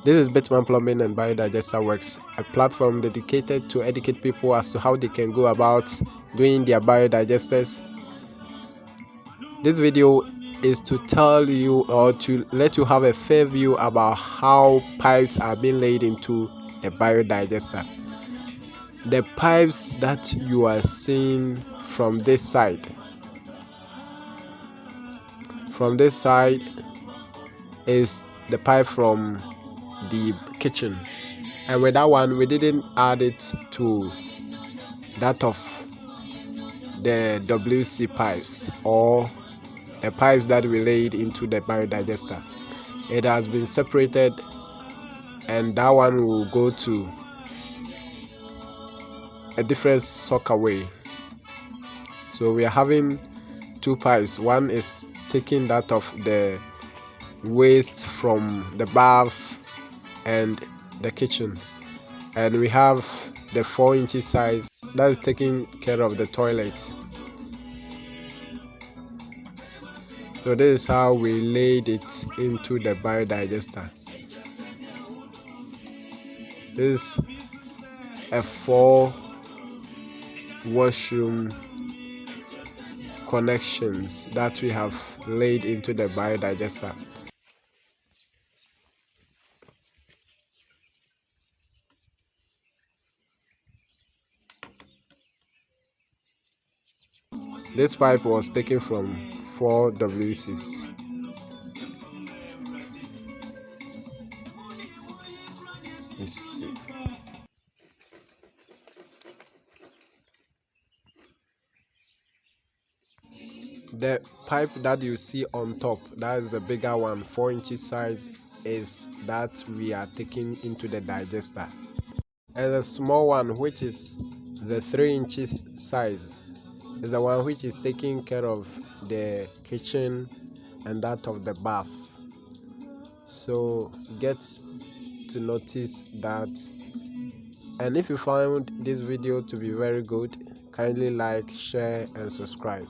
This is Bitman Plumbing and Biodigester Works, a platform dedicated to educate people as to how they can go about doing their biodigesters. This video is to tell you or to let you have a fair view about how pipes are being laid into a biodigester. The pipes that you are seeing from this side is the pipe from the kitchen, and with that one we didn't add it to that of the WC pipes or the pipes that we laid into the biodigester. It has been separated, and that one will go to a different sockaway. So we are having two pipes. One is taking that of the waste from the bath and the kitchen, and we have the 4-inch size that is taking care of the toilet. So this is how we laid it into the biodigester. This is a 4 washroom connections that we have laid into the biodigester. This pipe was taken from 4 WCs. Let's see. The pipe that you see on top, that is the bigger one, 4-inch size, is that we are taking into the digester. And the small one, which is the 3-inch size, is the one which is taking care of the kitchen and that of the bath. So get to notice that. And if you found this video to be very good, kindly like, share and subscribe.